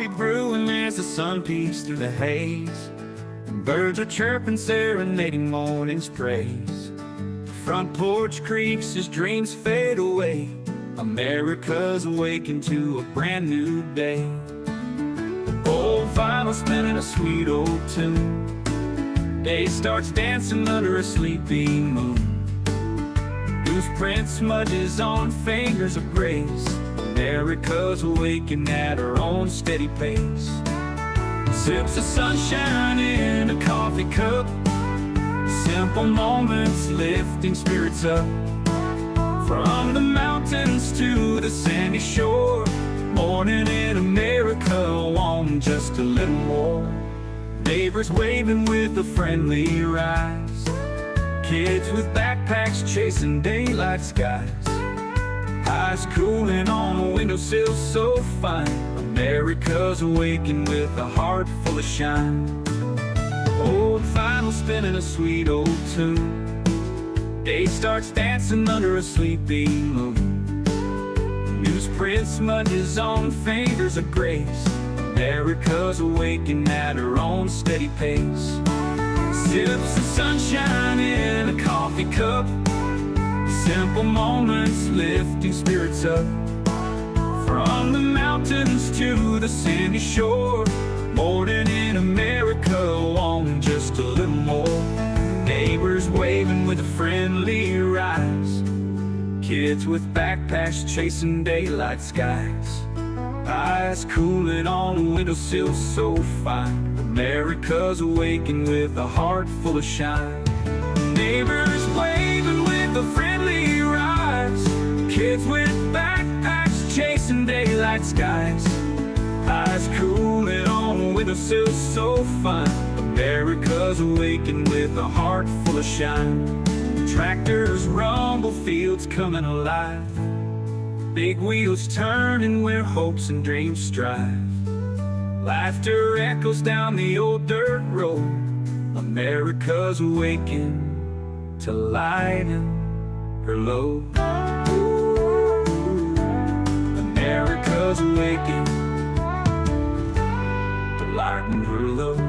coffee brewing as the sun peeks through the haze. Birds are chirping, serenading morning's praise. Front porch creaks as dreams fade away. America's awakened to a brand new day. Old vinyl spinning a sweet old tune. Day starts dancing under a sleepy moon. Newsprint smudges on fingers of grace. America's awakened at her own steady pace. Sips of sunshine in a coffee cup. Simple moments lifting spirits up. From the mountains to the sandy shore. Morning in America, on just a little more. Neighbors waving with a friendly rise. Kids with backpacks chasing daylight skies. Eyes cooling on a windowsill so fine. America's awakened with a heart full of shine. Old vinyl spinning a sweet old tune. Day starts dancing under a sleepy moon. Newsprint smudges on fingers of grace. America's awakened at her own steady pace. Sips of sunshine in a coffee cup. Simple moments lifting spirits up. From the mountains to the sandy shore. Morning in America, on just a little more. Neighbors waving with a friendly rise. Kids with backpacks chasing daylight skies. Eyes cooling on a windowsill so fine. America's awakened with a heart full of shine. Neighbors waving with a friendly rise. Kids with backpacks chasing daylight skies. Eyes cooling on a windowsill so fine. America's awakened with a heart full of shine. Tractors rumble, fields coming alive. Big wheels turning where hopes and dreams strive. Laughter echoes down the old dirt road. America's awakened to lighten her load. America's awakened to lighten her load.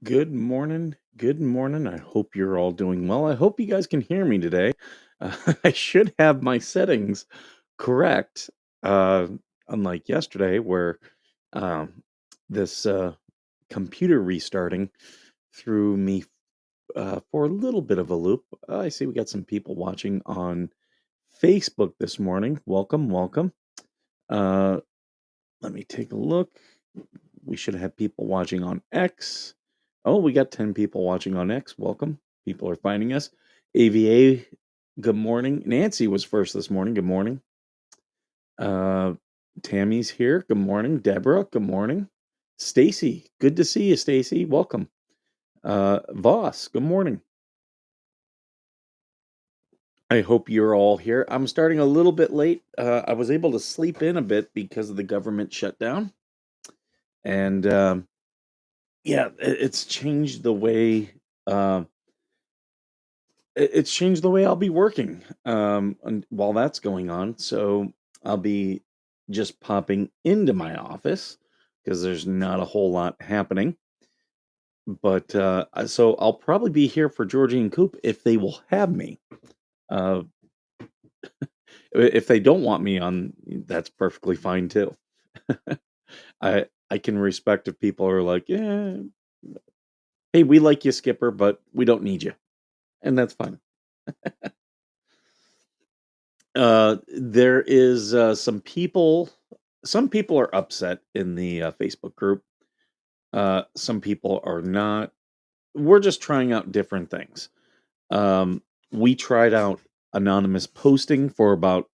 Good morning. Good morning. I hope you're all doing well. I hope you guys can hear me today. I should have my settings correct, uh, unlike yesterday, where um, this computer restarting threw me for a little bit of a loop. I see we got some people watching on Facebook this morning. Welcome, welcome. Uh, Let me take a look. We should have people watching on X. Oh, we got 10 people watching on X. Welcome. People are finding us. AVA, good morning. Nancy was first this morning. Good morning. Tammy's here. Good morning. Deborah, good morning. Stacy, good to see you, Stacy. Welcome. Voss, good morning. I hope you're all here. I'm starting a little bit late. I was able to sleep in a bit because of the government shutdown. And yeah, it's changed the way it's changed the way I'll be working and while that's going on. So I'll be just popping into my office because there's not a whole lot happening. But so I'll probably be here for Georgie and Coop if they will have me. Uh, if they don't want me on, that's perfectly fine too. I can respect if people are like, yeah, hey, we like you, Skipper, but we don't need you, and that's fine. There is some people. Some people are upset in the Facebook group. Some people are not. We're just trying out different things. We tried out anonymous posting for about.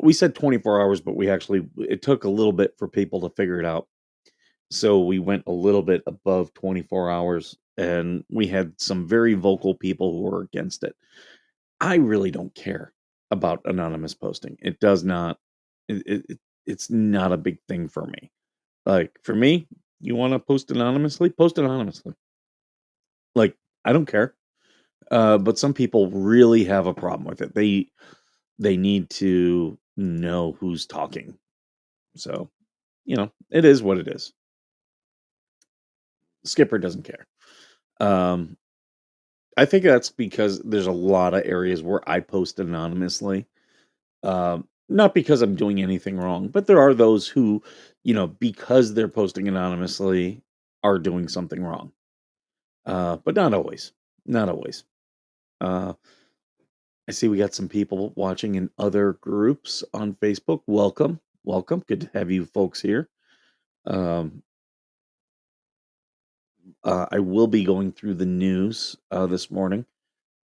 We said 24 hours, but it took a little bit for people to figure it out. So we went a little bit above 24 hours, and we had some very vocal people who were against it. I really don't care about anonymous posting. It does not. It's not a big thing for me. Like for me, you want to post anonymously, post anonymously. Like, I don't care. But some people really have a problem with it. They need to know who's talking. So, it is what it is. Skipper doesn't care. Um, I think that's because there's a lot of areas where I post anonymously. Not because I'm doing anything wrong, but there are those who, because they're posting anonymously, are doing something wrong. But not always. Not always. Uh, I see we got some people watching in other groups on Facebook. Welcome. Welcome. Good to have you folks here. Um, I will be going through the news this morning,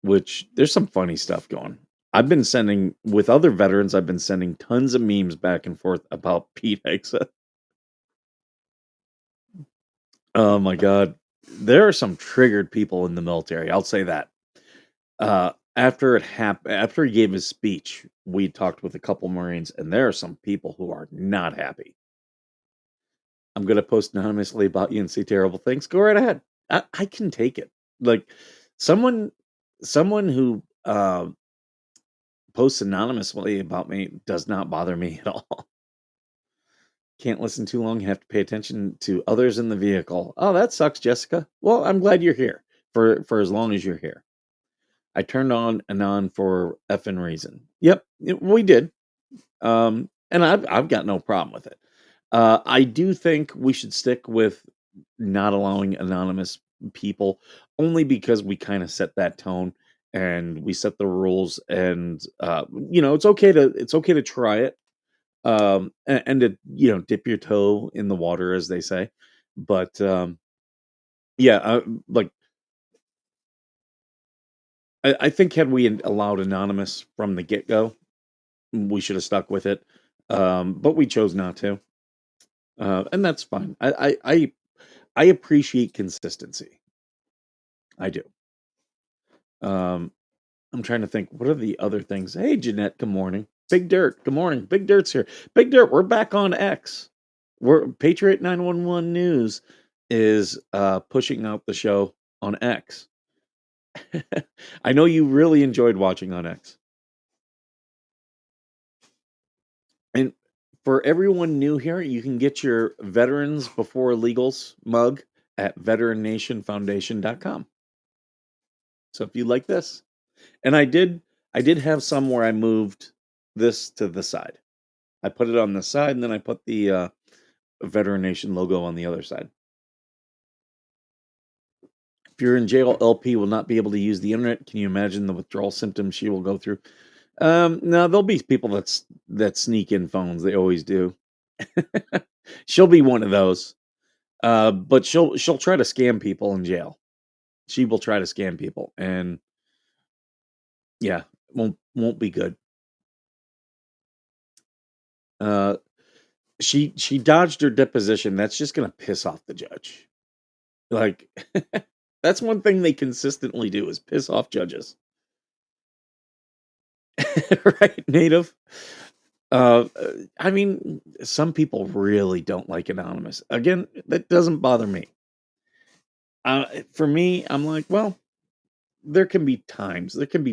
which there's some funny stuff going. I've been sending with other veterans. I've been sending tons of memes back and forth about Pete Hegseth. Oh my god, there are some triggered people in the military. I'll say that. After it happened, after he gave his speech, we talked with a couple Marines, and there are some people who are not happy. I'm gonna post anonymously about you and say terrible things. Go right ahead. I can take it. Like someone, someone who posts anonymously about me does not bother me at all. Can't listen too long. You have to pay attention to others in the vehicle. Oh, that sucks, Jessica. Well, I'm glad you're here for as long as you're here. I turned on anon for effing reason. Yep, we did. And I've got no problem with it. I do think we should stick with not allowing anonymous people only because we kind of set that tone and we set the rules and it's okay to try it and to dip your toe in the water as they say, but yeah, like I think had we allowed anonymous from the get-go, we should have stuck with it, but we chose not to, and that's fine. I appreciate consistency. I do. Um, I'm trying to think. What are the other things? Hey, Jeanette. Good morning. Big Dirt. Good morning. Big Dirt's here. Big Dirt. We're back on X. We're Patriot 911 News is pushing out the show on X. I know you really enjoyed watching on X. And for everyone new here, you can get your Veterans Before Legals mug at veterannationfoundation.com. So if you like this, and I did have some where I moved this to the side. I put it on the side and then I put the Veteran Nation logo on the other side. If you're in jail, LP will not be able to use the internet. Can you imagine the withdrawal symptoms she will go through? No, there'll be people that sneak in phones. They always do. She'll be one of those. But she'll try to scam people in jail. She will try to scam people, and yeah, won't be good. Uh, she dodged her deposition. That's just gonna piss off the judge. Like that's one thing they consistently do is piss off judges. Right, native. I mean, some people really don't like anonymous. Again, that doesn't bother me. For me, I'm like, well, there can be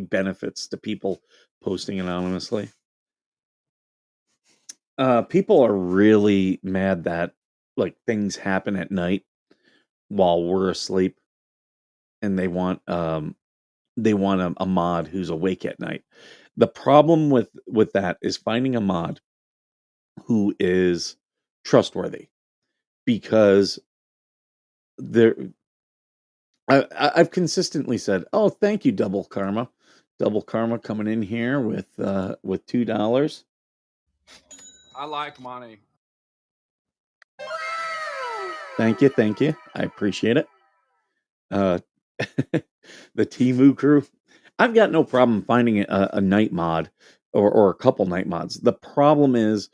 benefits to people posting anonymously. People are really mad that like things happen at night while we're asleep, and they want a mod who's awake at night. The problem with that is finding a mod who is trustworthy because there I've consistently said, "Oh, thank you, Double Karma." Double Karma coming in here with $2. I like money. Thank you, thank you. I appreciate it. Uh, the Timu crew. I've got no problem finding a night mod or a couple night mods. The problem is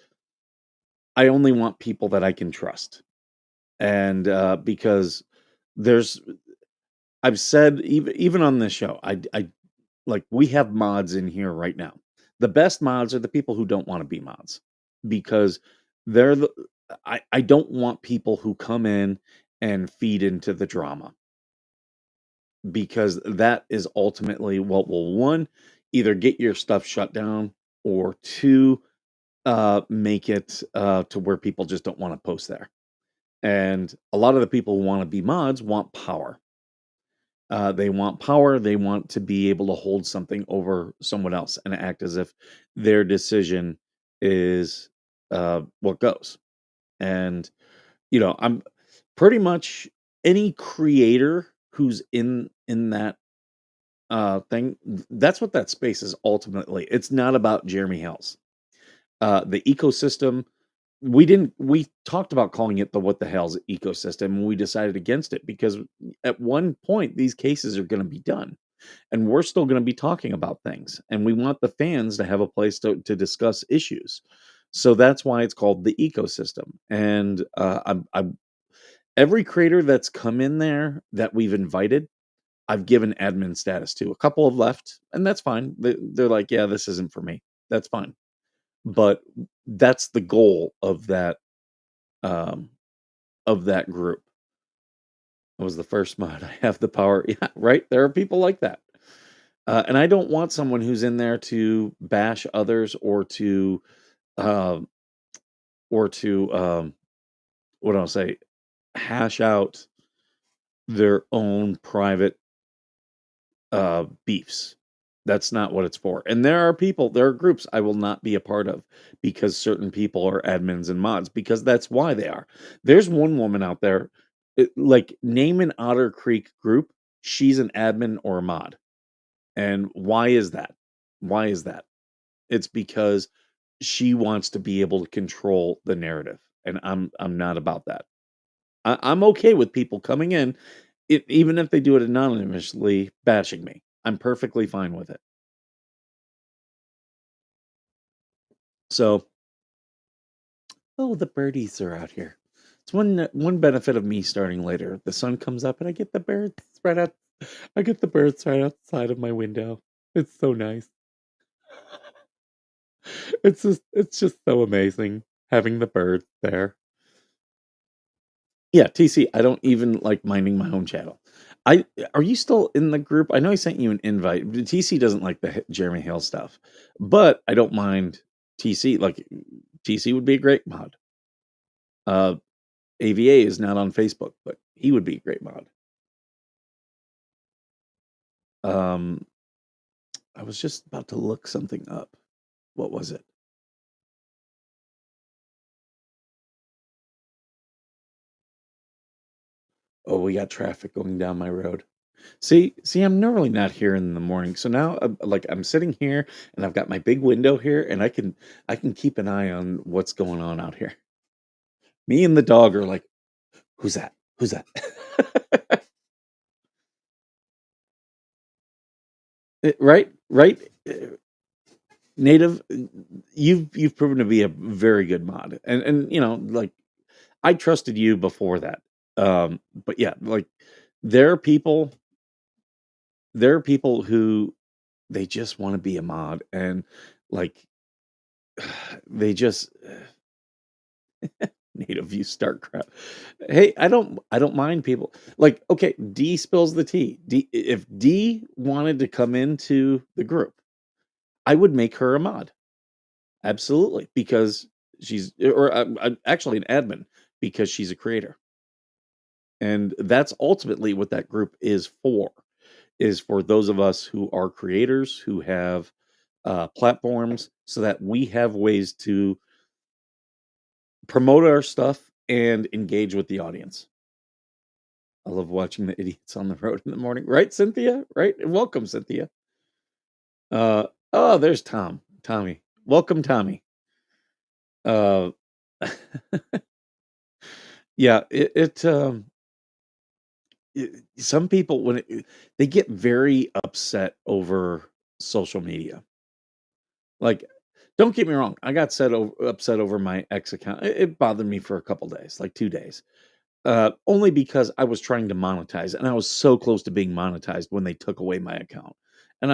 I only want people that I can trust, and because there's I've said even on this show, I like we have mods in here right now. The best mods are the people who don't want to be mods because they're the I don't want people who come in and feed into the drama. because that is ultimately what will, one, either get your stuff shut down, or two, make it to where people just don't want to post there. And a lot of the people who want to be mods want power. They want power. They want to be able to hold something over someone else and act as if their decision is what goes. And I'm pretty much any creator who's in that thing. That's what that space is ultimately. It's not about Jeremy Hells. The ecosystem. We talked about calling it the what the hell's ecosystem, and we decided against it because at one point these cases are going to be done, and we're still going to be talking about things, and we want the fans to have a place to discuss issues. So that's why it's called the ecosystem. And I'm every creator that's come in there that we've invited, I've given admin status to. A couple have left, and that's fine. They're like, yeah, this isn't for me. That's fine. But that's the goal um, of that group. I was the first mod. I have the power. Yeah, right. There are people like that. And I don't want someone who's in there to bash others uh, or to what do I say, hash out their own private beefs. That's not what it's for. And there are groups I will not be a part of because certain people are admins and mods because that's why they are. There's one woman out there, like name an Otter Creek group, she's an admin or a mod. And why is that? Why is that? It's because she wants to be able to control the narrative, and I'm not about that. I'm okay with people coming in, even if they do it anonymously, bashing me. I'm perfectly fine with it. So, oh, the birdies are out here. It's one benefit of me starting later. The sun comes up and I get the birds right out. I get the birds right outside of my window. It's so nice. It's just so amazing having the birds there. Yeah, TC, I don't even like minding my own channel. I Are you still in the group? I know I sent you an invite. TC doesn't like the Jeremy Hale stuff, but I don't mind TC. Like TC would be a great mod. Uh, AVA is not on Facebook, but he would be a great mod. Um, I was just about to look something up. What was it? Oh, we got traffic going down my road. See, I'm normally not here in the morning, so now I'm sitting here and I've got my big window here, and I can keep an eye on what's going on out here. Me and the dog are like, who's that? Who's that? Right, right. Native, you've proven to be a very good mod, and like I trusted you before that. But yeah, like there are people there are people who they just want to be a mod, and like they just native you start crap. Hey, I don't mind people. Like, okay, D spills the tea. If D wanted to come into the group, I would make her a mod. Absolutely, because she's or actually an admin because she's a creator. And that's ultimately what that group is for those of us who are creators who have platforms so that we have ways to promote our stuff and engage with the audience. I love watching the idiots on the road in the morning. Right, Cynthia? Right? Welcome, Cynthia. Oh, there's Tom. Tommy. Welcome, Tommy. Uh yeah, some people they get very upset over social media. Like, don't get me wrong, I got upset over my ex account. It bothered me for a couple days, like 2 days. Only because I was trying to monetize, and I was so close to being monetized when they took away my account. And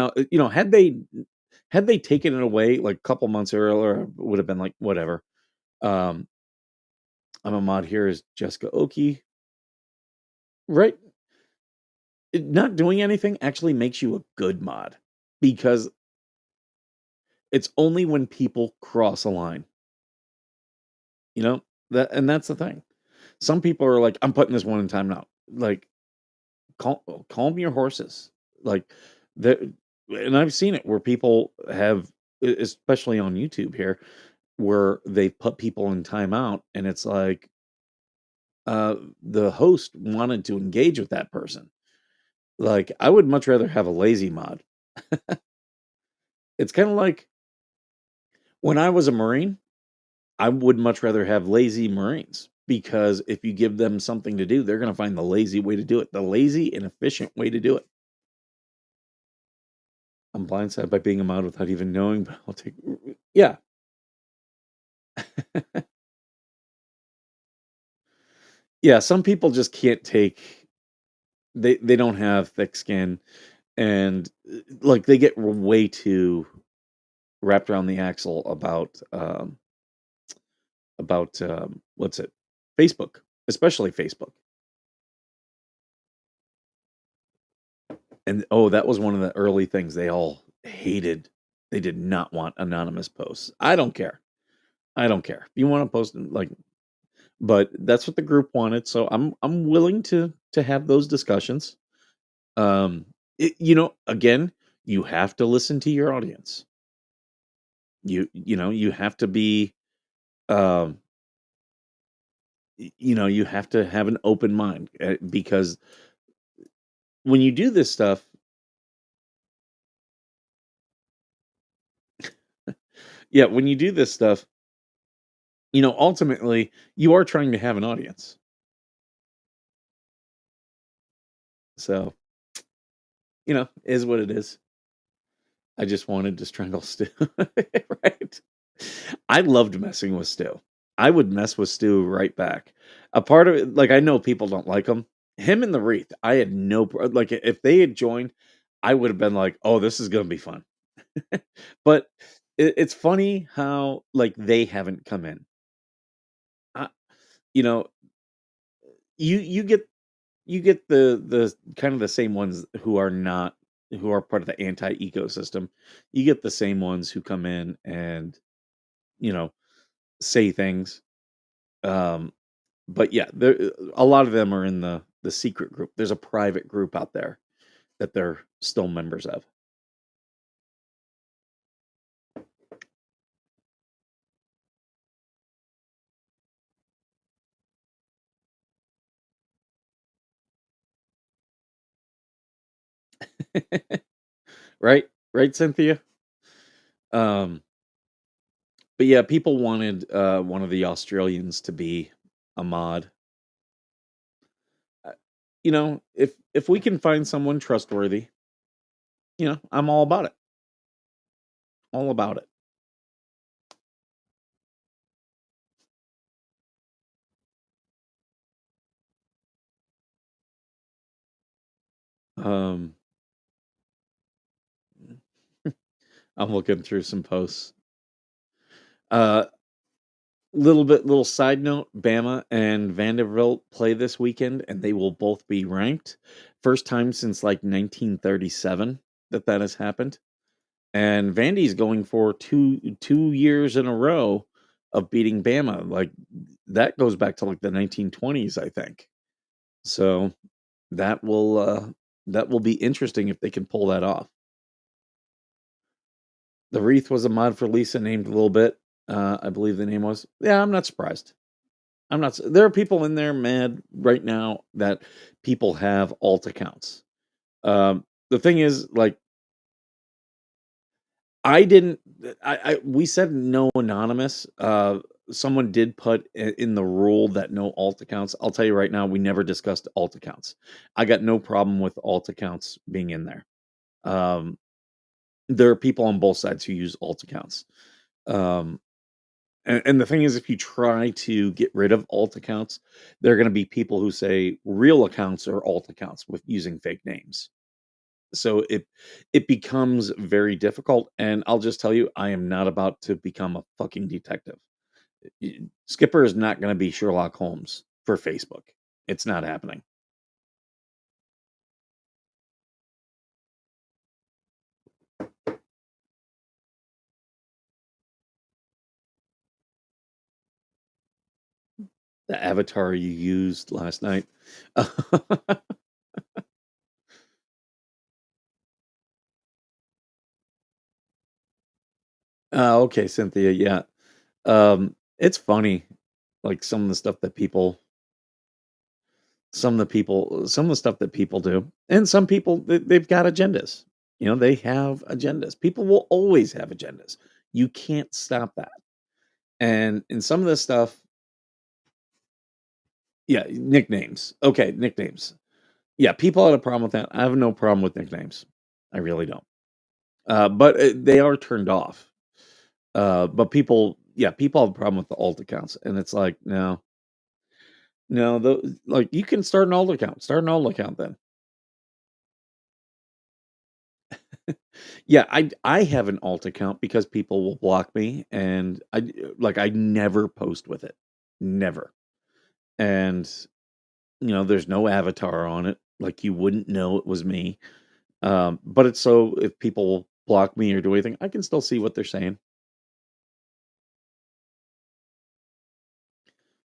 had they taken it away like a couple months earlier, I would have been like, whatever. Um, I'm a mod here is Jessica Oki. Right. not doing anything actually makes you a good mod because it's only when people cross a line, you know? That's the thing. Some people are like, "I'm putting this one in timeout." Like, calm your horses. Like, the and I've seen it where people have, especially on YouTube here, where they put people in timeout, and it's like, the host wanted to engage with that person. Like, I would much rather have a lazy mod. It's kinda like when I was a Marine, I would much rather have lazy Marines because if you give them something to do, they're gonna find the lazy way to do it, the lazy and efficient way to do it. I'm blindsided by being a mod without even knowing, but I'll take yeah. Yeah, some people just can't take they don't have thick skin and, like, they get way too wrapped around the axle what's it? Facebook, especially Facebook. And, oh, that was one of the early things they all hated. They did not want anonymous posts. I don't care. I don't care. You wanna post, like but that's what the group wanted, so I'm willing to have those discussions. Again, you have to listen to your audience. You have to be, um, you have to have an open mind, because when you do this stuff yeah, when you do this stuff, ultimately, you are trying to have an audience. So, is what it is. I just wanted to strangle Stu, right? I loved messing with Stu. I would mess with Stu right back. A part of it, like I know people don't like him. Him and the Wreath, I had like if they had joined, I would have been like, "Oh, this is gonna be fun." But it's funny how like they haven't come in. I, you know, you get the kind of the same ones who are part of the anti ecosystem. You get the same ones who come in and you know say things. Um, but yeah, a lot of them are in the secret group. There's a private group out there that they're still members of. Right? Right, Cynthia? Um, but yeah, people wanted one of the Australians to be a mod. If we can find someone trustworthy, I'm all about it. All about it. Um, I'm looking through some posts. Uh, little side note: Bama and Vanderbilt play this weekend, and they will both be ranked. First time since like 1937 that has happened. And Vandy's going for two years in a row of beating Bama. Like that goes back to like the 1920s, I think. So that will uh, that will be interesting if they can pull that off. The wreath was a mod for Lisa named a little bit. I believe the name was. Yeah, I'm not surprised. There are people in there mad right now that people have alt accounts. The thing is, like, I didn't. We said no anonymous. Someone did put in the rule that no alt accounts. I'll tell you right now, we never discussed alt accounts. I got no problem with alt accounts being in there. Um, there are people on both sides who use alt accounts. Um, and the thing is, if you try to get rid of alt accounts, there are going to be people who say real accounts are alt accounts with using fake names. So it becomes very difficult. And I'll just tell you, I am not about to become a fucking detective. Skipper is not going to be Sherlock Holmes for Facebook. It's not happening. the avatar you used last night. Okay, Cynthia, yeah. It's funny, like some of the stuff that people do, and some people they've got agendas. You know, they have agendas. People will always have agendas. You can't stop that. And in some of this stuff, yeah, nicknames. Okay, nicknames. Yeah, people had a problem with that. I have no problem with nicknames. I really don't. But they are turned off. But people have a problem with the alt accounts, and it's like, no, no, like you can start an alt account. Start an alt account then. Yeah, I have an alt account because people will block me, and I never post with it, never. And there's no avatar on it, like you wouldn't know it was me. But it's so if people block me or do anything, I can still see what they're saying.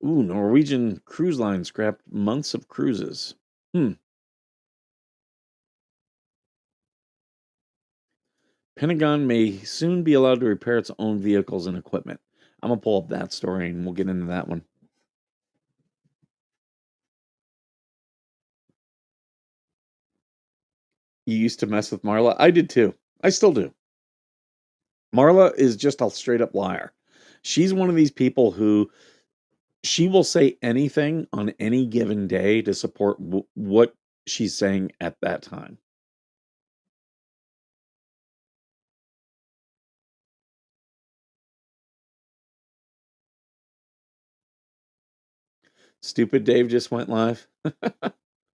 Ooh, Norwegian cruise line scrapped months of cruises. Hmm. Pentagon may soon be allowed to repair its own vehicles and equipment. I'm gonna pull up that story and we'll get into that one. You used to mess with Marla? I did too. I still do. Marla is just a straight up liar. She's one of these people who she will say anything on any given day to support what she's saying at that time. Stupid Dave just went live.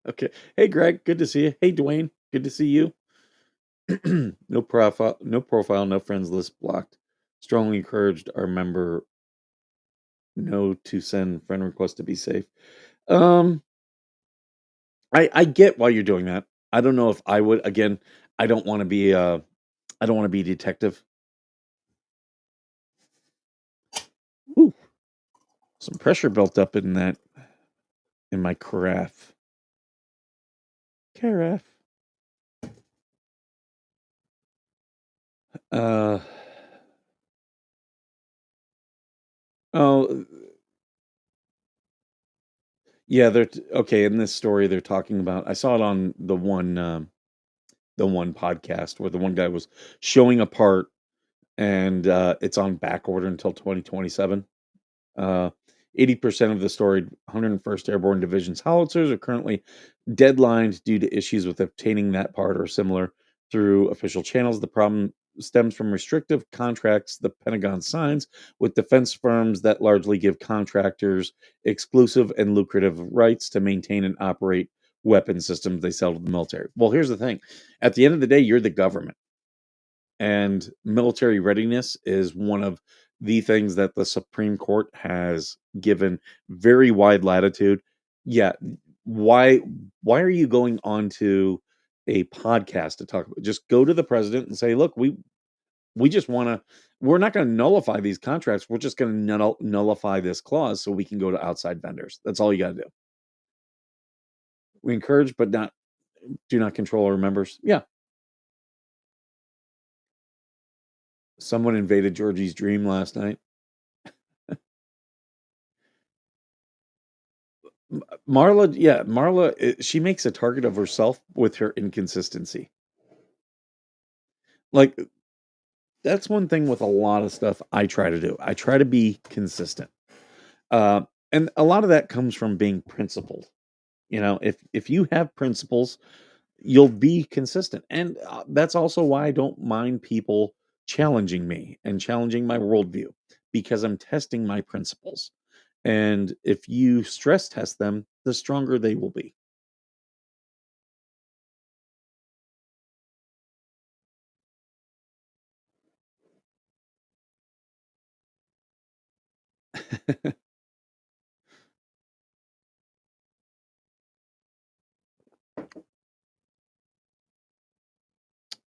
Okay. Hey, Greg, good to see you. Hey, Dwayne, good to see you. No profile, no friends list blocked. Strongly encouraged our member no to send friend request to be safe. Um, I get why you're doing that. I don't know if I would. Again, I don't want to be I don't want to be a detective. Ooh, some pressure built up in my carafe. Carafe. Uh oh, yeah. Okay. In this story, they're talking about. I saw it on the one podcast where the one guy was showing a part, and it's on back order until 2027. Uh, 80% of the stored 101st Airborne Division's howitzers are currently deadlined due to issues with obtaining that part or similar through official channels. The problem stems from restrictive contracts the Pentagon signs with defense firms that largely give contractors exclusive and lucrative rights to maintain and operate weapon systems they sell to the military. Well, here's the thing. At the end of the day, you're the government, and military readiness is one of the things that the Supreme Court has given very wide latitude. Yeah, why why are you going on to a podcast to talk about? Just go to the president and say, "Look, we just want to we're not going to nullify these contracts. We're just going to nullify this clause so we can go to outside vendors." That's all you got to do. We encourage but not do not control our members. Yeah, someone invaded Georgie's dream last night. Marla, yeah, Marla, she makes a target of herself with her inconsistency. Like, that's one thing with a lot of stuff I try to do. I try to be consistent. Uh, and a lot of that comes from being principled. If you have principles, you'll be consistent. And that's also why I don't mind people challenging me and challenging my worldview because I'm testing my principles. And if you stress test them, the stronger they will be.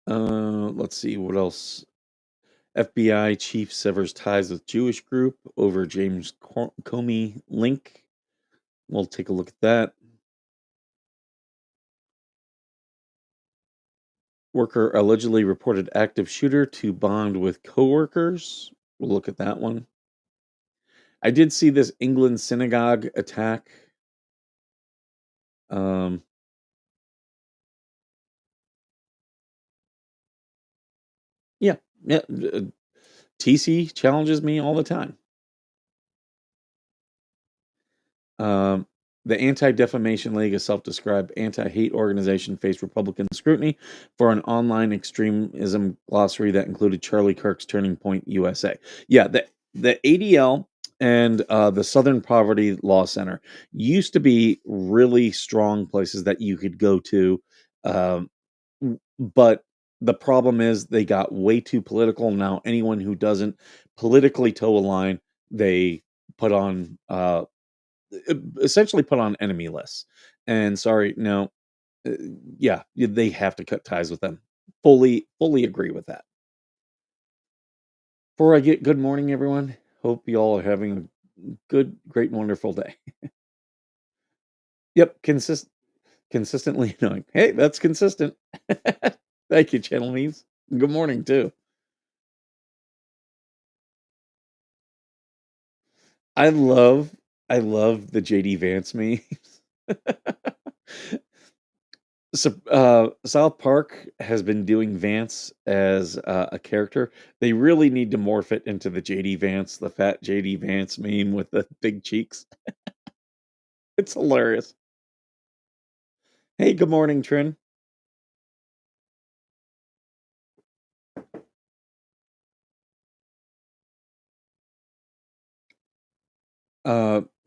Let's see what else. FBI chief severs ties with Jewish group over James Comey link. We'll take a look at that. Worker allegedly reported active shooter to bond with coworkers. We'll look at that one. I did see this England synagogue attack. Um, yeah, yeah. TC challenges me all the time. Um, the Anti Defamation League, a self described anti hate organization, faced Republican scrutiny for an online extremism glossary that included Charlie Kirk's Turning Point USA. Yeah, the ADL and the Southern Poverty Law Center used to be really strong places that you could go to. Um, but the problem is they got way too political. Now, anyone who doesn't politically toe a line, they put on essentially put on enemy lists. And sorry, no, uh, yeah, they have to cut ties with them. Fully agree with that. Before I get good morning, everyone. Hope you all are having a good, great, and wonderful day. Yep, consistently annoying. Hey, that's consistent. Thank you, Channel Needs. Good morning too. I love I love the JD Vance memes. So, South Park has been doing Vance as a character. They really need to morph it into the JD Vance, the fat JD Vance meme with the big cheeks. It's hilarious. Hey, good morning, Trin.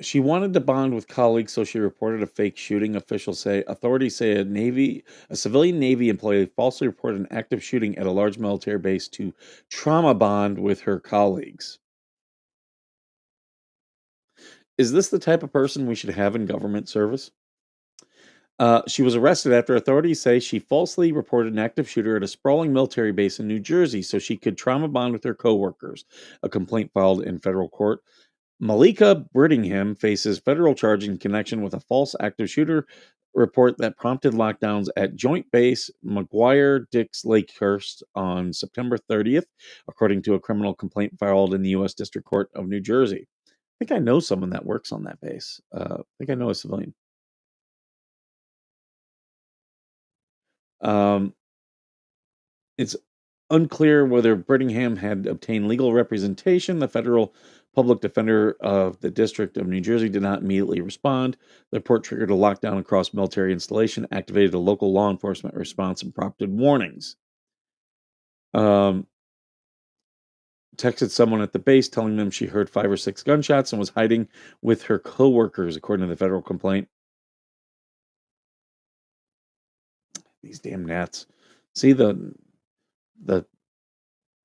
She wanted to bond with colleagues, so she reported a fake shooting. Officials say authorities say a civilian Navy employee falsely reported an active shooting at a large military base to trauma bond with her colleagues. Is this the type of person we should have in government service? She was arrested after authorities say she falsely reported an active shooter at a sprawling military base in New Jersey so she could trauma bond with her coworkers. A complaint filed in federal court. Malika Brittingham faces federal charge in connection with a false active shooter report that prompted lockdowns at Joint Base McGuire Dix Lakehurst on September 30th, according to a criminal complaint filed in the U.S. District Court of New Jersey. I think I know someone that works on that base. I think I know a civilian. Um, it's unclear whether Brittingham had obtained legal representation. The federal public defender of the District of New Jersey did not immediately respond. The report triggered a lockdown across military installation, activated a local law enforcement response, and prompted warnings. Um, Texted someone at the base telling them she heard 5 or 6 gunshots and was hiding with her coworkers, according to the federal complaint. These damn gnats. See the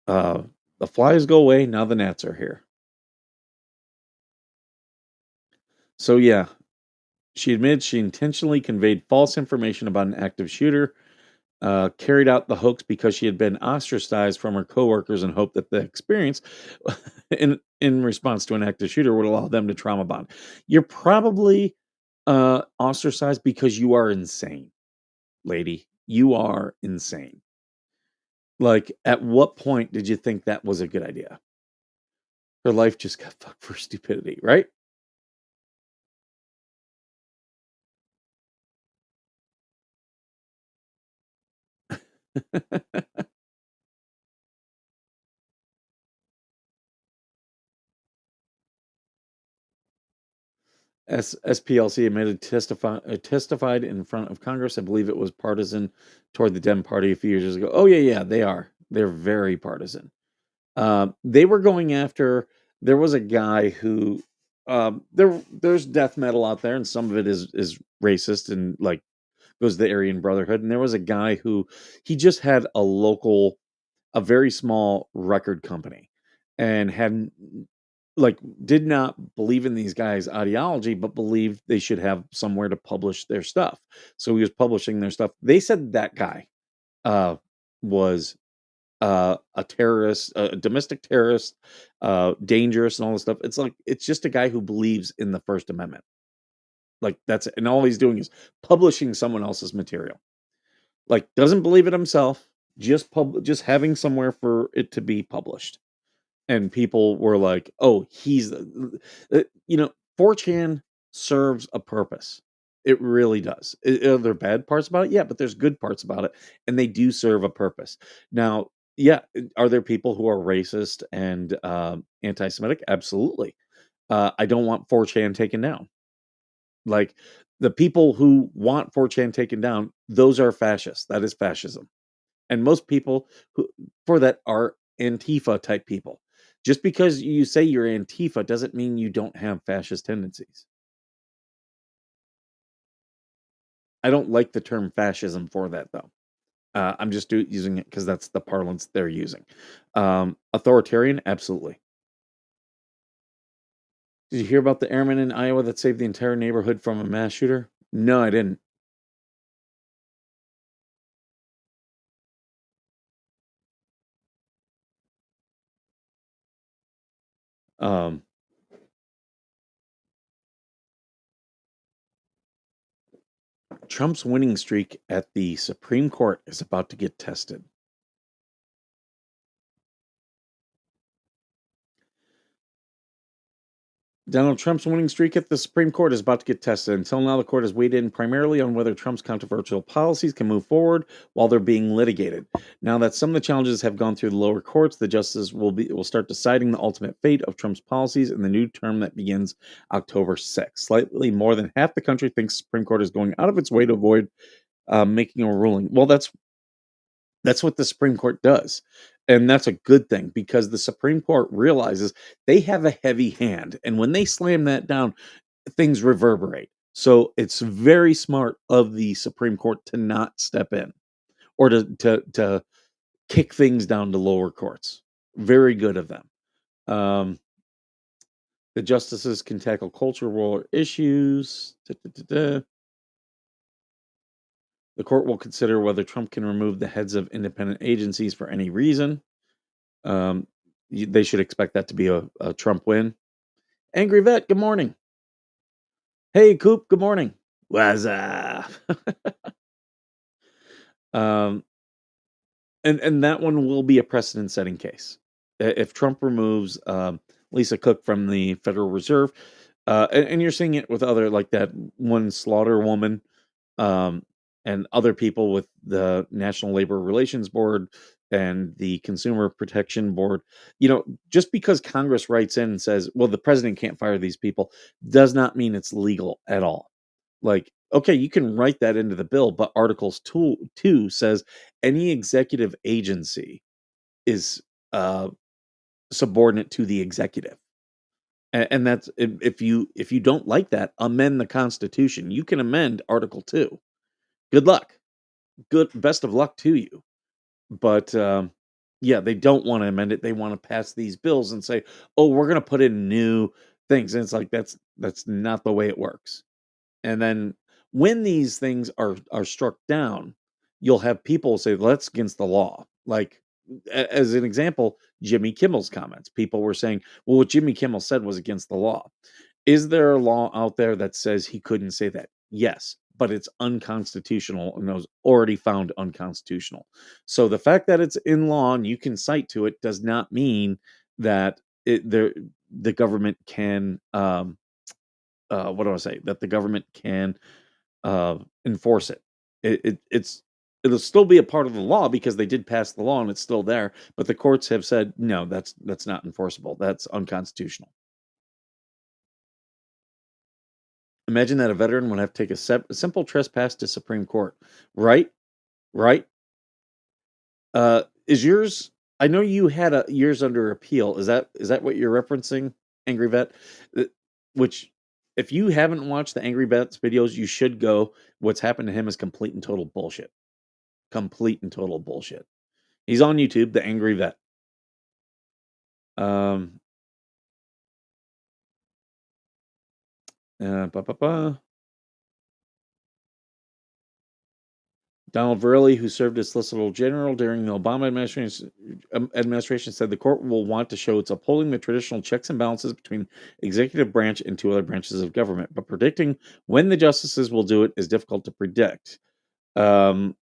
uh the flies go away, now the gnats are here. So yeah, she admits she intentionally conveyed false information about an active shooter, carried out the hoax because she had been ostracized from her coworkers and hoped that the experience in response to an active shooter would allow them to trauma bond. You're probably ostracized because you are insane, lady. You are insane. Like, at what point did you think that was a good idea? Her life just got fucked for stupidity, right? SPLC admitted testified in front of Congress. I believe it was partisan toward the Dem Party a few years ago. Oh yeah, they are. They're very partisan. They were going after. There was a guy who there's death metal out there, and some of it is racist and like goes to the Aryan Brotherhood. And there was a guy who he just had a very small record company, and had like did not believe in these guys' ideology, but believed they should have somewhere to publish their stuff. So he was publishing their stuff. They said that guy was a terrorist, a domestic terrorist, dangerous, and all this stuff. It's like it's just a guy who believes in the First Amendment. Like, that's and all he's doing is publishing someone else's material. Like, doesn't believe it himself, just having somewhere for it to be published. And people were like, "Oh, he's the" 4chan serves a purpose. It really does. Are there bad parts about it? Yeah, but there's good parts about it, and they do serve a purpose. Now, yeah, are there people who are racist and, anti-Semitic? Absolutely. I don't want 4chan taken down. Like, the people who want 4chan taken down, those are fascists. That is fascism. And most people who for that are Antifa type people. Just because you say you're Antifa doesn't mean you don't have fascist tendencies. I don't like the term fascism for that though. I'm just using it because that's the parlance they're using. Authoritarian, absolutely. Did you hear about the airman in Iowa that saved the entire neighborhood from a mass shooter? No, I didn't. Um, Trump's winning streak at the Supreme Court is about to get tested. Donald Trump's winning streak at the Supreme Court is about to get tested. Until now, the court has weighed in primarily on whether Trump's controversial policies can move forward while they're being litigated. Now that some of the challenges have gone through the lower courts, the justices will start deciding the ultimate fate of Trump's policies in the new term that begins October 6th. Slightly more than half the country thinks the Supreme Court is going out of its way to avoid making a ruling. Well, that's what the Supreme Court does. And that's a good thing because the Supreme Court realizes they have a heavy hand. And when they slam that down, things reverberate. So it's very smart of the Supreme Court to not step in or to kick things down to lower courts. Very good of them. Um, the justices can tackle cultural war issues. Da, da, da, da. The court will consider whether Trump can remove the heads of independent agencies for any reason. Um, they should expect that to be a Trump win. Angry Vet, good morning. Hey, Coop, good morning. What's up? um, and that one will be a precedent-setting case. If Trump removes Lisa Cook from the Federal Reserve, and you're seeing it with other like that one slaughter woman, um, and other people with the National Labor Relations Board and the Consumer Protection Board. Just because Congress writes in and says, "Well, the president can't fire these people," does not mean it's legal at all. Like, okay, you can write that into the bill, but Articles 2 says any executive agency is uh, subordinate to the executive. And that's if you don't like that, amend the Constitution. You can amend Article 2. Good luck. Good best of luck to you. But yeah, they don't want to amend it. They want to pass these bills and say, "Oh, we're going to put in new things." And it's like that's not the way it works. And then when these things are struck down, you'll have people say, "Well, that's against the law." Like as an example, Jimmy Kimmel's comments. People were saying, "Well, what Jimmy Kimmel said was against the law." Is there a law out there that says he couldn't say that? Yes, but it's unconstitutional and it was already found unconstitutional. So the fact that it's in law and you can cite to it does not mean that the government can what do I say? That the government can enforce it. It'll still be a part of the law because they did pass the law and it's still there. But the courts have said no, that's not enforceable. That's unconstitutional. Imagine that a veteran would have to take a simple trespass to Supreme Court. Right? Right? Is yours I know you had a yours under appeal. Is that what you're referencing, Angry Vet? Uh, Which if you haven't watched the Angry Vet's videos, you should go. What's happened to him is complete and total bullshit. Complete and total bullshit. He's on YouTube, the Angry Vet. Um, ba, ba, ba. Donald Verrilli, who served as Solicitor General during the Obama administration, said the court will want to show it's upholding the traditional checks and balances between executive branch and two other branches of government, but predicting when the justices will do it is difficult to predict. Um,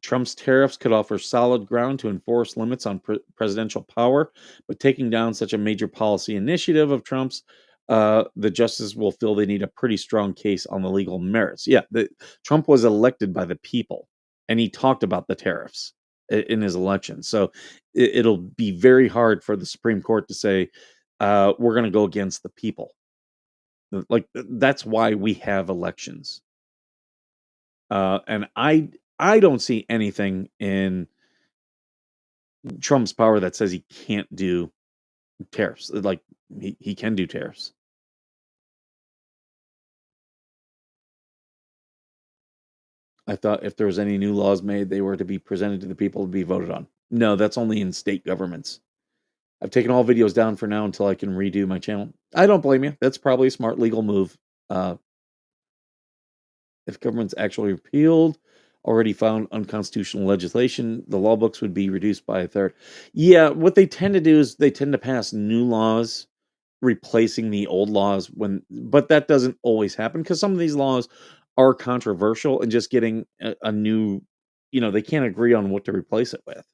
Trump's tariffs could offer solid ground to enforce limits on presidential power, but taking down such a major policy initiative of Trump's, the justices will feel they need a pretty strong case on the legal merits. Yeah, Trump was elected by the people, and he talked about the tariffs in his election. So it'll be very hard for the Supreme Court to say, we're going to go against the people. Like, that's why we have elections. And I don't see anything in Trump's power that says he can't do tariffs. Like, he can do tariffs. I thought if there was any new laws made, they were to be presented to the people to be voted on. No, that's only in state governments. I've taken all videos down for now until I can redo my channel. I don't blame you. That's probably a smart legal move. If governments actually repealed already found unconstitutional legislation, the law books would be reduced by a third. Yeah, what they tend to do is they tend to pass new laws replacing the old laws but that doesn't always happen because some of these laws are controversial and just getting a new, they can't agree on what to replace it with.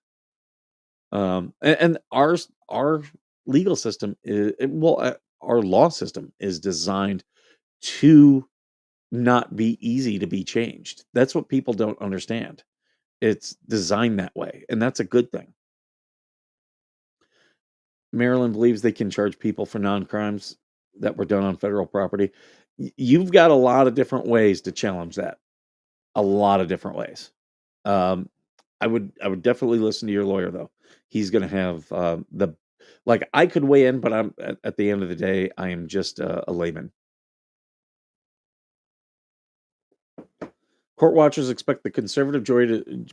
And our legal system our law system is designed to not be easy to be changed. That's what people don't understand. It's designed that way, and that's a good thing. Maryland believes they can charge people for non-crimes that were done on federal property. You've got a lot of different ways to challenge that. A lot of different ways. Um, I would definitely listen to your lawyer though. He's going to have the like I could weigh in, but I'm at the end of the day, I am just a layman. Court watchers expect the conservative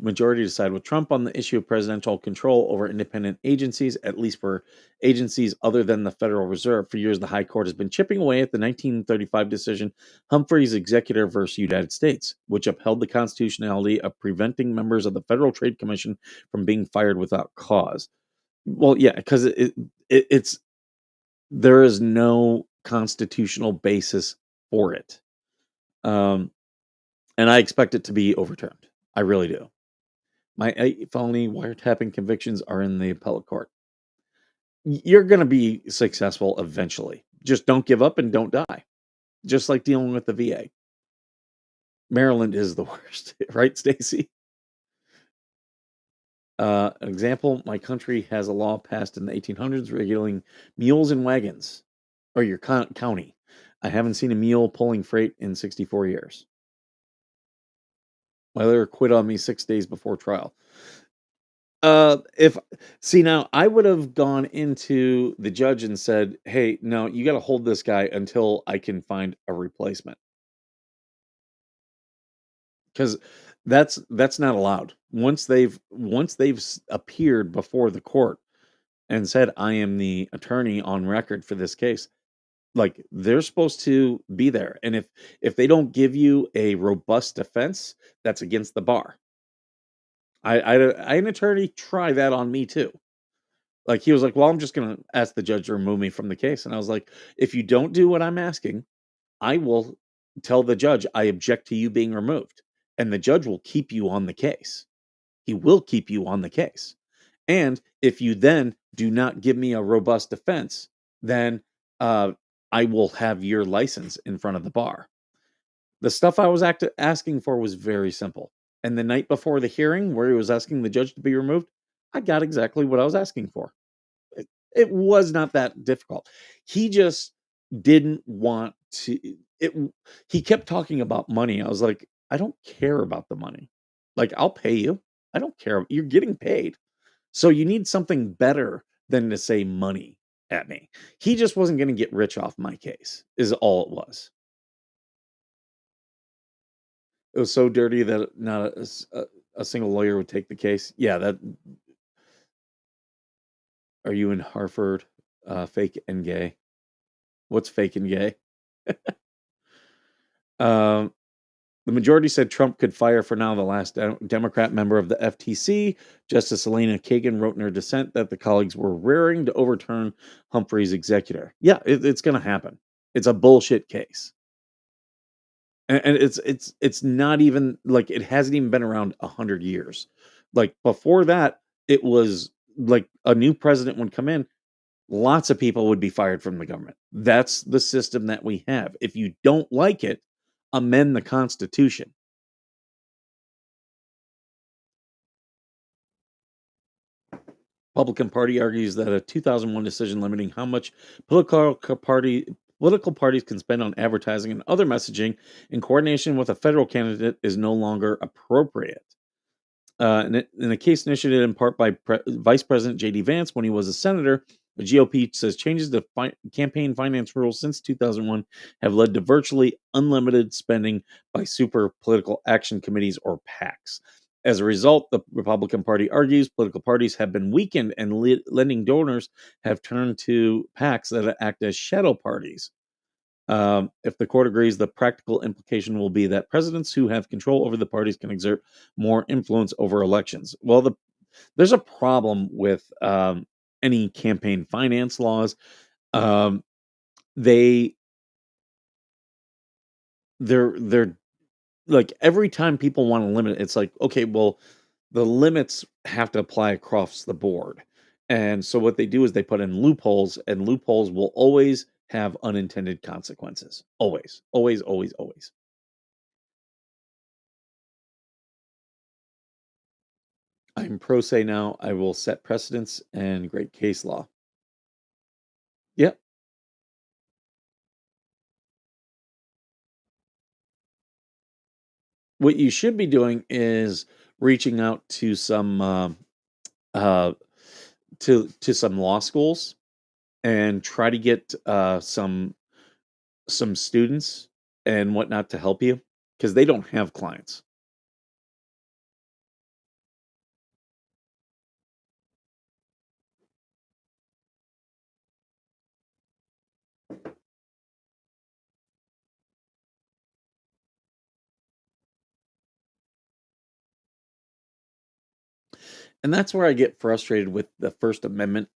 majority to side with Trump on the issue of presidential control over independent agencies, at least for agencies other than the Federal Reserve. For years, the High Court has been chipping away at the 1935 decision, Humphrey's Executor versus United States, which upheld the constitutionality of preventing members of the Federal Trade Commission from being fired without cause. Well, yeah, because it's there is no constitutional basis for it. Um, and I expect it to be overturned. I really do. My 8 felony wiretapping convictions are in the appellate court. You're going to be successful eventually. Just don't give up and don't die. Just like dealing with the VA. Maryland is the worst, right, Stacy? Example: my country has a law passed in the 1800s regulating mules and wagons, or your county. I haven't seen a mule pulling freight in 64 years. My lawyer quit on me 6 days before trial. If see now, I would have gone into the judge and said, "Hey, no, you got to hold this guy until I can find a replacement," because that's not allowed. Once they've appeared before the court and said, "I am the attorney on record for this case," like they're supposed to be there. And if they don't give you a robust defense, that's against the bar. I had an attorney try that on me too. Like, he was like, "Well, I'm just gonna ask the judge to remove me from the case." And I was like, "If you don't do what I'm asking, I will tell the judge I object to you being removed, and the judge will keep you on the case. He will keep you on the case. And if you then do not give me a robust defense, then I will have your license in front of the bar." The stuff I was asking for was very simple. And the night before the hearing, where he was asking the judge to be removed, I got exactly what I was asking for. It was not that difficult. He just didn't want to it he kept talking about money. I was like, "I don't care about the money. Like, I'll pay you. I don't care. You're getting paid. So you need something better than to say money at me." He just wasn't gonna get rich off my case, is all it was. It was so dirty that not a single lawyer would take the case. Yeah, that are you in Hartford, fake and gay? What's fake and gay? Um The majority said Trump could fire for now the last Democrat member of the FTC. Justice Elena Kagan wrote in her dissent that the colleagues were raring to overturn Humphrey's executor. Yeah, it's going to happen. It's a bullshit case. And it's not even like it hasn't even been around 100 years. Like before that, it was like a new president would come in, lots of people would be fired from the government. That's the system that we have. If you don't like it, amend the Constitution. Republican Party argues that a 2001 decision limiting how much political party political parties can spend on advertising and other messaging in coordination with a federal candidate is no longer appropriate. In a case initiated in part by Vice President J.D. Vance when he was a senator, the GOP says changes to campaign finance rules since 2001 have led to virtually unlimited spending by super political action committees or PACs. As a result, the Republican Party argues political parties have been weakened and lending donors have turned to PACs that act as shadow parties. If the court agrees, the practical implication will be that presidents who have control over the parties can exert more influence over elections. Well, there's a problem with any campaign finance laws. Um, they they're like every time people want to limit it, it's like okay, well, the limits have to apply across the board. And so what they do is they put in loopholes, and loopholes will always have unintended consequences. Always, always, always, always. I'm pro se now. I will set precedents and great case law. Yep. What you should be doing is reaching out to some uh, to some law schools and try to get some students and whatnot to help you because they don't have clients. And that's where I get frustrated with the First Amendment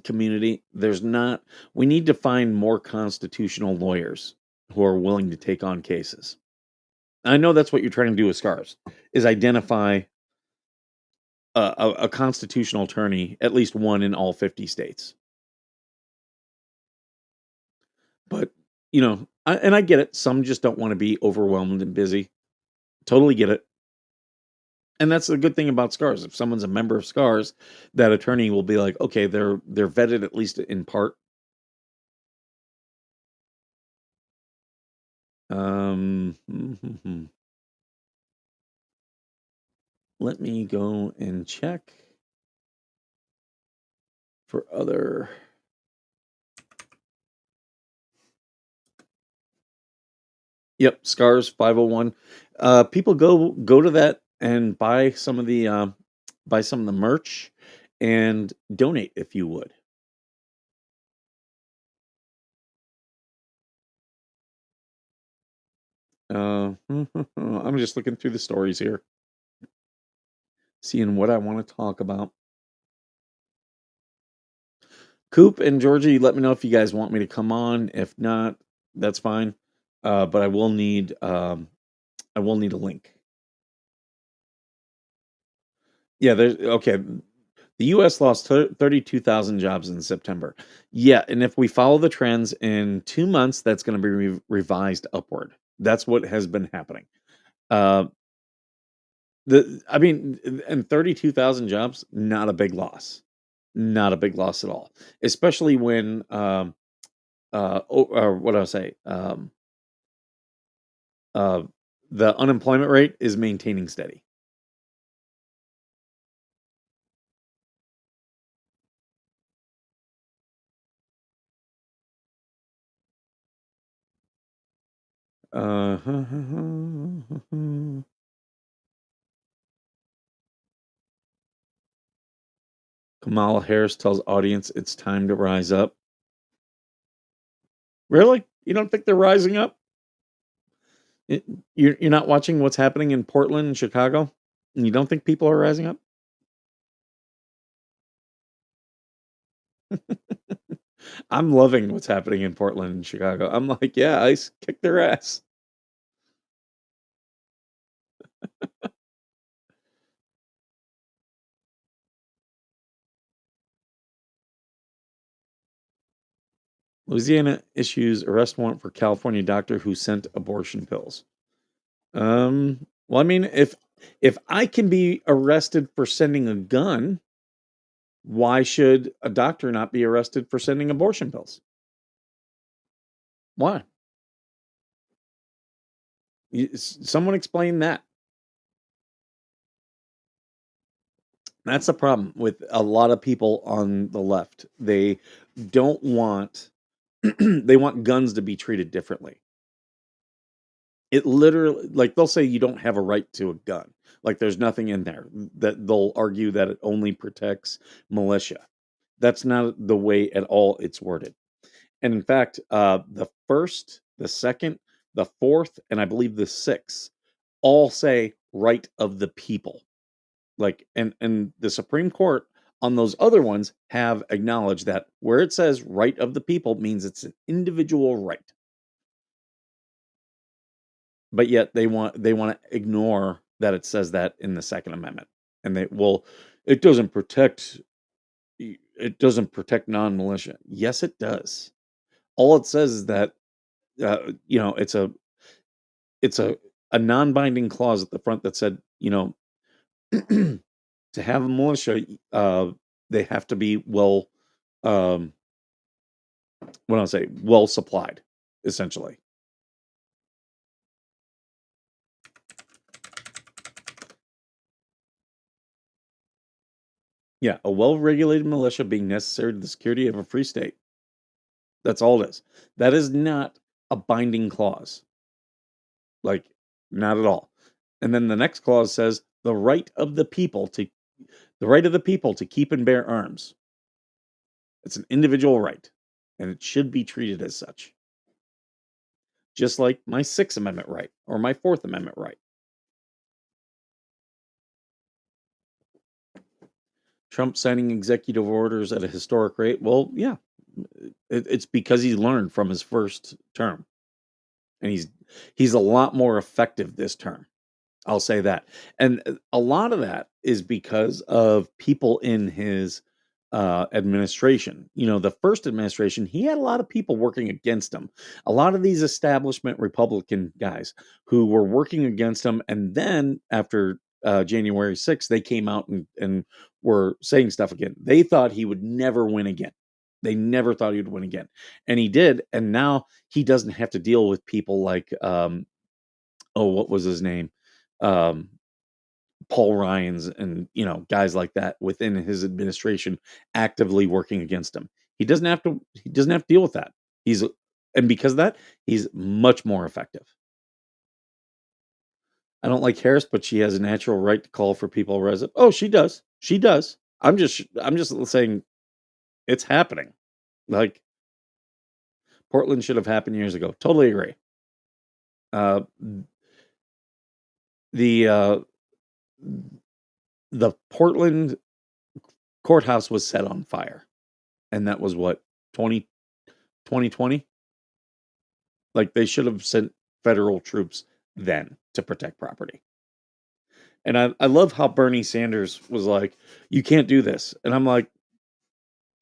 community. There's not, we need to find more constitutional lawyers who are willing to take on cases. I know that's what you're trying to do with scars, is identify a constitutional attorney, at least one in all 50 states. But, and I get it. Some just don't want to be overwhelmed and busy. Totally get it. And that's the good thing about scars. If someone's a member of scars, that attorney will be like, okay, they're vetted at least in part. Let me go and check for other. Yep, Scars 501. People go to that and buy some of the merch and donate if you would. I'm just looking through the stories here, seeing what I want to talk about. Coop and Georgie, let me know if you guys want me to come on. If not, that's fine. But I will need a link. Yeah, there's okay. The US lost 32,000 jobs in September. Yeah, and if we follow the trends in 2 months, that's gonna be revised upward. That's what has been happening. Uh, I mean, and 32,000 jobs, not a big loss. Not a big loss at all, especially when, or what do I say? Uh, the unemployment rate is maintaining steady. Uh, Kamala Harris tells audience it's time to rise up. Really? You don't think they're rising up? It, you're not watching what's happening in Portland and Chicago, and you don't think people are rising up? I'm loving what's happening in Portland and Chicago. I'm like, yeah, ICE kicked their ass. Louisiana issues arrest warrant for California doctor who sent abortion pills. Well, I mean, if I can be arrested for sending a gun, why should a doctor not be arrested for sending abortion pills? Why? Someone explain that. That's the problem with a lot of people on the left. They don't want they want guns to be treated differently. It literally, like, they'll say you don't have a right to a gun. Like there's nothing in there that they'll argue that it only protects militia. That's not the way at all it's worded. And in fact, the first, the second, the fourth, and I believe the sixth all say right of the people. Like, and the Supreme Court on those other ones have acknowledged that where it says right of the people means it's an individual right. But yet they want to ignore that it says that in the Second Amendment. And they, well, it doesn't protect it doesn't protect non-militia. Yes, it does. All it says is that it's a non-binding clause at the front that said, to have a militia, they have to be um, what do I say, well supplied, essentially. Yeah, a well-regulated militia being necessary to the security of a free state. That's all it is. That is not a binding clause, like not at all. And then the next clause says the right of the people to keep and bear arms. It's an individual right, and it should be treated as such. Just like my Sixth Amendment right or my Fourth Amendment right. Trump signing executive orders at a historic rate. Well, yeah, it's because he learned from his first term, and he's a lot more effective this term. I'll say that. And a lot of that is because of people in his administration. The first administration, he had a lot of people working against him. A lot of these establishment Republican guys who were working against him. And then after January 6th, they came out and were saying stuff again. They thought he would never win again. They never thought he would win again. And he did. And now he doesn't have to deal with people like, oh, what was his name? Um, Paul Ryan's and guys like that within his administration actively working against him. He doesn't have to deal with that. He's and because of that, he's much more effective. I don't like Harris, but she has a natural right to call for people resident. Oh, she does. She does. I'm just saying it's happening. Like Portland should have happened years ago. Totally agree. Uh, the uh, the Portland courthouse was set on fire, and that was what 20 2020. Like they should have sent federal troops then to protect property. And I love how Bernie Sanders was like, you can't do this. And I'm like,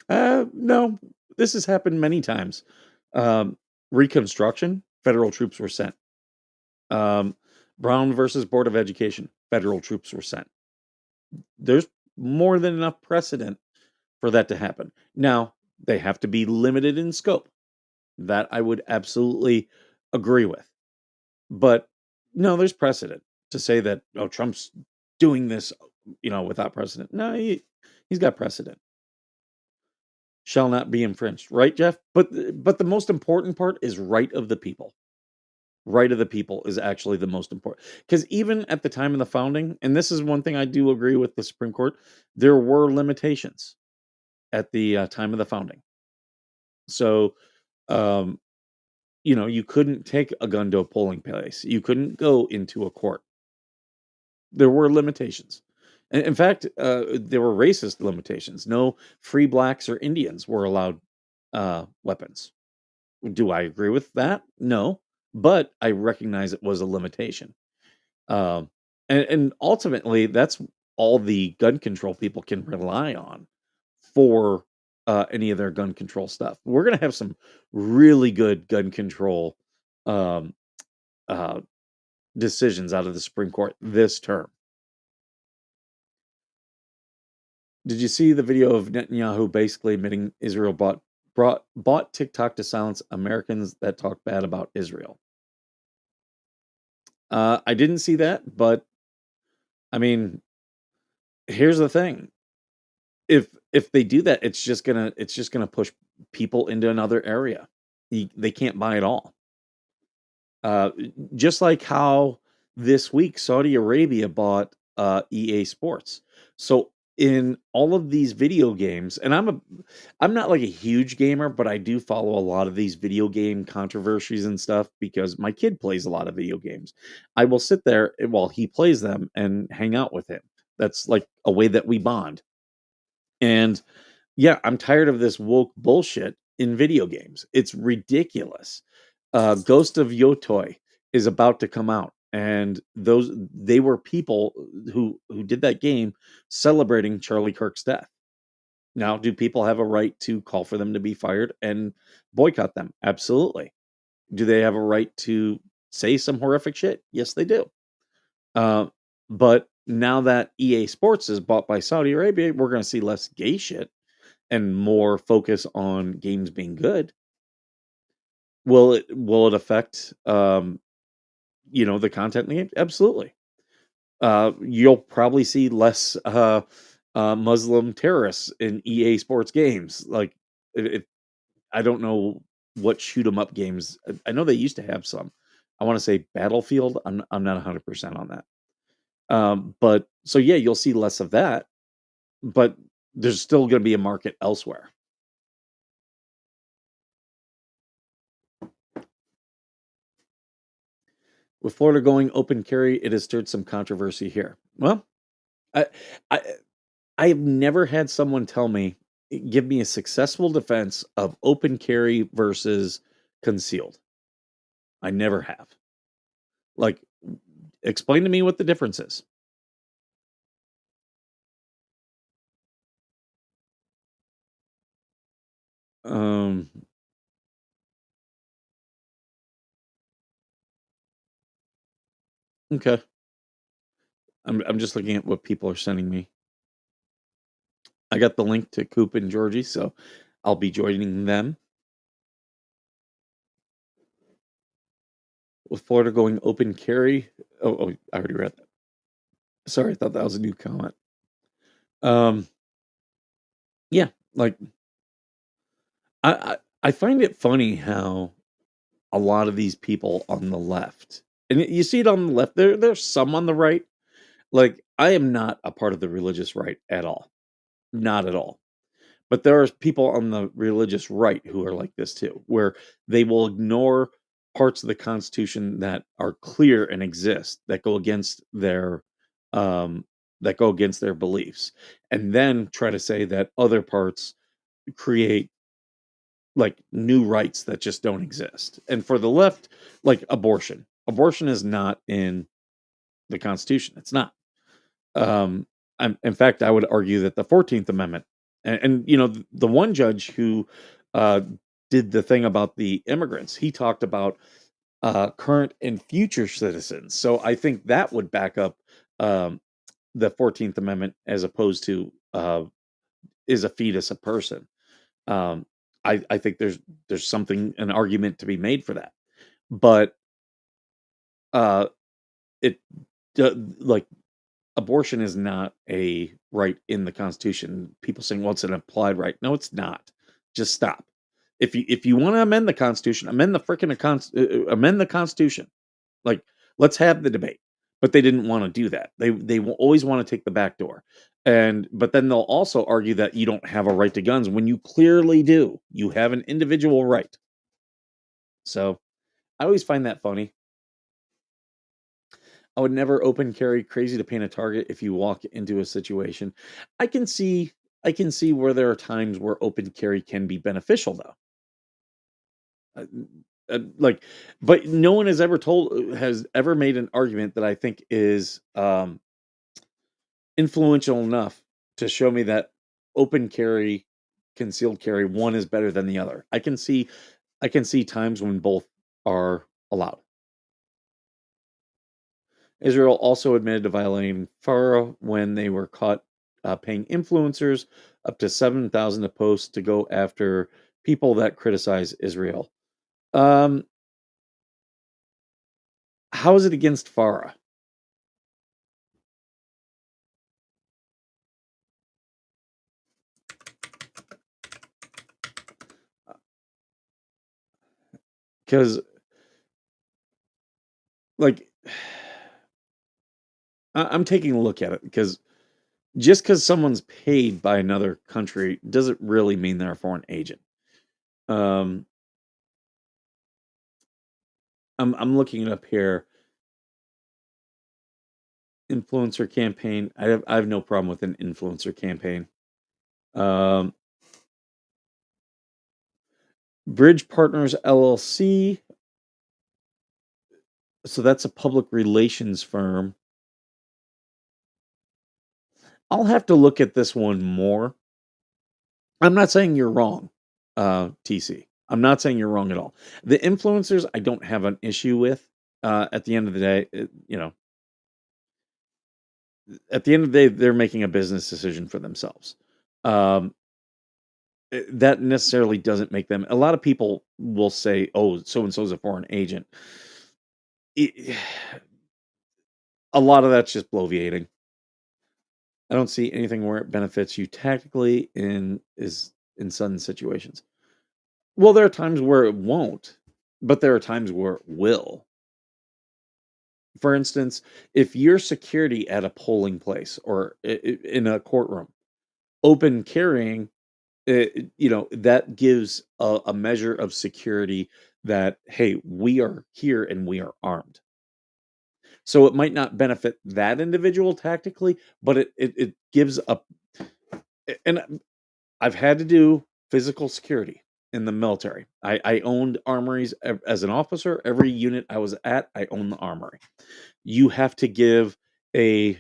no, this has happened many times. Um, Reconstruction, federal troops were sent. Um, Brown versus Board of Education, federal troops were sent. There's more than enough precedent for that to happen. Now, they have to be limited in scope. That I would absolutely agree with. But no, there's precedent to say that, oh, Trump's doing this, without precedent. No, he's got precedent. Shall not be infringed, right, Jeff? But the most important part is right of the people. Right of the people is actually the most important. Because even at the time of the founding, and this is one thing I do agree with the Supreme Court, there were limitations at the time of the founding. So, um, you couldn't take a gun to a polling place. You couldn't go into a court. There were limitations. In fact, there were racist limitations. No free blacks or Indians were allowed weapons. Do I agree with that? No, but I recognize it was a limitation. Um, and ultimately, that's all the gun control people can rely on for any of their gun control stuff. We're going to have some really good gun control um, uh, decisions out of the Supreme Court this term. Did you see the video of Netanyahu basically admitting Israel bought TikTok to silence Americans that talk bad about Israel? I didn't see that, but I mean, here's the thing: if they do that, it's just gonna push people into another area. They can't buy it all. Uh, just like how this week Saudi Arabia bought EA Sports. So in all of these video games, and I'm not like a huge gamer, but I do follow a lot of these video game controversies and stuff because my kid plays a lot of video games. I will sit there while he plays them and hang out with him. That's like a way that we bond. And yeah, I'm tired of this woke bullshit in video games. It's ridiculous. Ghost of Yotoi is about to come out, and they were people who did that game celebrating Charlie Kirk's death. Now, do people have a right to call for them to be fired and boycott them? Absolutely. Do they have a right to say some horrific shit? Yes, they do. Uh, but now that EA Sports is bought by Saudi Arabia, we're going to see less gay shit and more focus on games being good. Will it affect the content in the game? Absolutely. You'll probably see less Muslim terrorists in EA Sports games. Like I don't know what shoot 'em up games. I know they used to have some. I want to say Battlefield. I'm not 100% on that. But so yeah, you'll see less of that, but there's still going to be a market elsewhere. With Florida going open carry, it has stirred some controversy here. Well, I I I have never had someone tell me give me a successful defense of open carry versus concealed. I never have. Like, explain to me what the difference is. Um, okay. I'm just looking at what people are sending me. I got the link to Coop and Georgie, so I'll be joining them. With Florida going open carry. Oh, I already read that. Sorry, I thought that was a new comment. Um, yeah, like I find it funny how a lot of these people on the left, and you see it on the left. There's some on the right. Like I am not a part of the religious right at all, not at all. But there are people on the religious right who are like this too, where they will ignore parts of the Constitution that are clear and exist um, that go against their beliefs, and then try to say that other parts create like new rights that just don't exist. And for the left, like abortion is not in the Constitution. It's not. Um, in fact, I would argue that the 14th Amendment, and the one judge who uh, did the thing about the immigrants, he talked about current and future citizens. So I think that would back up um, the 14th Amendment as opposed to is a fetus a person? Um, I think there's something an argument to be made for that, but uh, it like abortion is not a right in the Constitution. People saying, "Well, it's an implied right." No, it's not. Just stop. If you want to amend the Constitution, amend the Constitution. Like, let's have the debate. But they didn't want to do that. They will always want to take the back door, but then they'll also argue that you don't have a right to guns when you clearly do. You have an individual right. So. I always find that funny. I would never open carry crazy to paint a target if you walk into a situation. I can see I can see where there are times where open carry can be beneficial though. Uh, like, but no one has ever made an argument that I think is influential enough to show me that open carry, concealed carry, one is better than the other. I can see times when both are allowed. Israel also admitted to violating FARA when they were caught paying influencers up to 7,000 a post to go after people that criticize Israel. Um, how is it against FARA? Because, like, I'm taking a look at it because just because someone's paid by another country doesn't really mean they're a foreign agent. Um, I'm looking it up here. Influencer campaign. I have no problem with an influencer campaign. Um, Bridge Partners LLC. So that's a public relations firm. I'll have to look at this one more. I'm not saying you're wrong, TC. I'm not saying you're wrong at all. The influencers, I don't have an issue with. At the end of the day, at the end of the day, they're making a business decision for themselves. Um, that necessarily doesn't make them. A lot of people will say, "Oh, so and so is a foreign agent." It, a lot of that's just bloviating. I don't see anything where it benefits you tactically in sudden situations. Well, there are times where it won't, but there are times where it will. For instance, if you're security at a polling place or in a courtroom, open carrying, that gives a measure of security that, hey, we are here and we are armed. So it might not benefit that individual tactically, but it gives a, and I've had to do physical security in the military. I owned armories as an officer. Every unit I was at, I owned the armory. You have to give a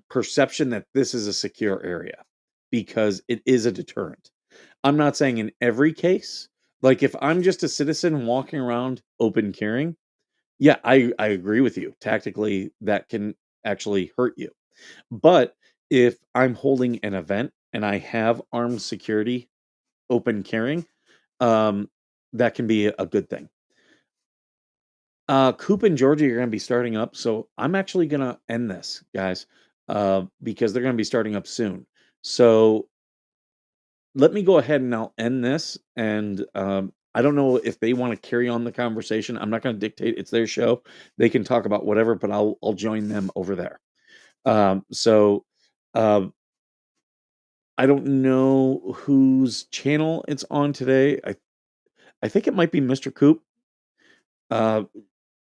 perception that this is a secure area because it is a deterrent. I'm not saying in every case. Like if I'm just a citizen walking around open carrying, yeah, I agree with you. Tactically, that can actually hurt you. But if I'm holding an event and I have armed security open carrying, um, that can be a good thing. Coop and Georgie are going to be starting up, so I'm actually going to end this, guys, because they're going to be starting up soon. So let me go ahead and I'll end this. And I don't know if they want to carry on the conversation. I'm not going to dictate. It's their show. They can talk about whatever, but I'll join them over there. So uh, I don't know whose channel it's on today. I think it might be Mr. Coop. Uh,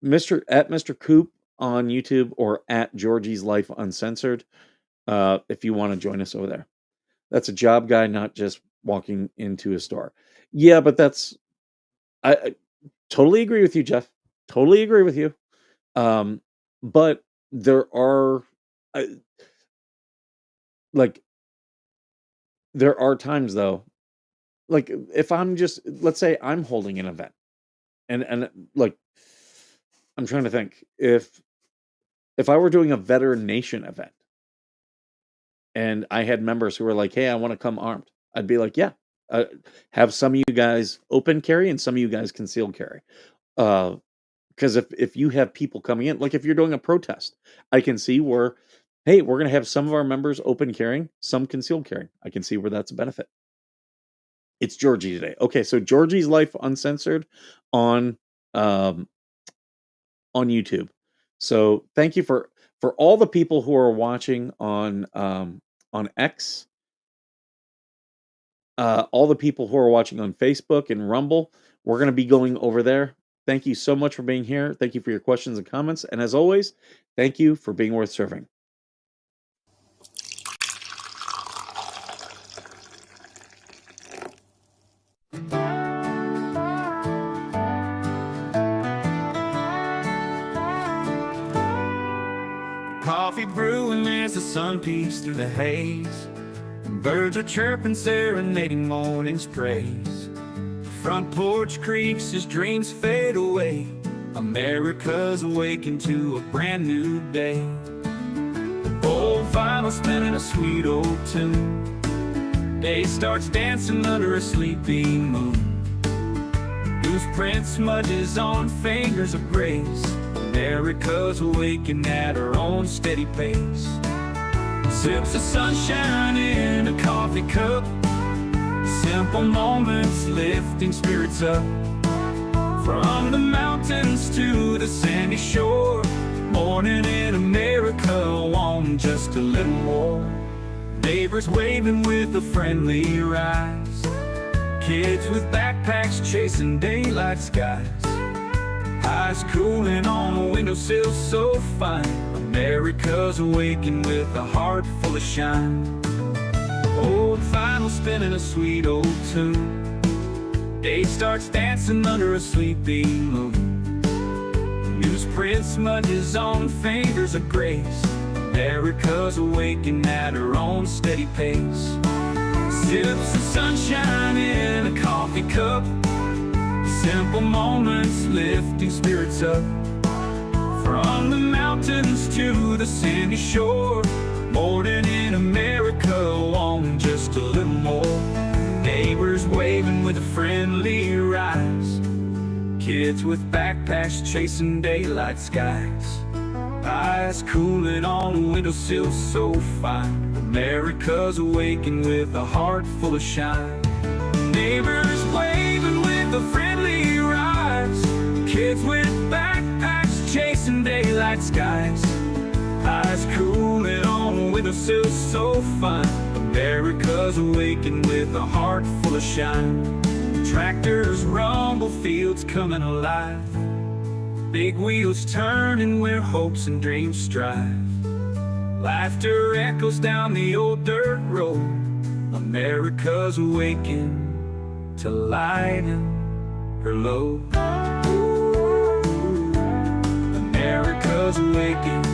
Mr. Coop on YouTube or at Georgie's Life Uncensored. If you want to join us over there, that's a job guy, not just walking into a store. Yeah, but I totally agree with you, Jeff. Totally agree with you. Um, but there are uh, like there are times though, like if I'm just let's say I'm holding an event and like I'm trying to think if I were doing a veteran nation event and I had members who were like, "Hey, I want to come armed," I'd be like, "Yeah, uh, have some of you guys open carry and some of you guys concealed carry." Because if you have people coming in, like if you're doing a protest, I can see where, hey, we're going to have some of our members open carrying, some concealed carrying. I can see where that's a benefit. It's Georgie today. Okay, so Georgie's Life Uncensored on um, on YouTube. So thank you for all the people who are watching on X, all the people who are watching on Facebook and Rumble. We're going to be going over there. Thank you so much for being here. Thank you for your questions and comments. And as always, thank you for being worth serving. Coffee brewing as the sun peeks through the haze. Birds are chirping, serenading morning's praise. Front porch creaks as dreams fade away. America's awakened to a brand new day. Old vinyl spinning a sweet old tune. Day starts dancing under a sleepy moon. Newsprint smudges on fingers of grace. America's awakened at her own steady pace. Sips of sunshine in a coffee cup. Simple moments lifting spirits up. From the mountains to the sandy shore. Morning in America, on just a little more. Neighbors waving with a friendly rise. Kids with backpacks chasing daylight skies. Eyes cooling on a windowsill so fine. America's awakened with a heart full of shine. Old vinyl spinning a sweet old tune. Day starts dancing under a sleepy moon. Newsprint smudges on fingers of grace. America's awakened at her own steady pace. Sips of sunshine in a coffee cup. Simple moments lifting spirits up. From the mountains to the sandy shore. Morning in America, on just a little more. Neighbors waving with a friendly rise. Kids with backpacks chasing daylight skies. Eyes cooling on a windowsill so fine. America's awakened with a heart full of shine. Neighbors waving with a friendly rise. Kids with backpacks chasing daylight skies. Eyes cooling on a windowsill so fine. America's awakened with a heart full of shine. Tractors rumble, fields coming alive. Big wheels turning where hopes and dreams strive. Laughter echoes down the old dirt road. America's awakened to lighten her load. America's awakened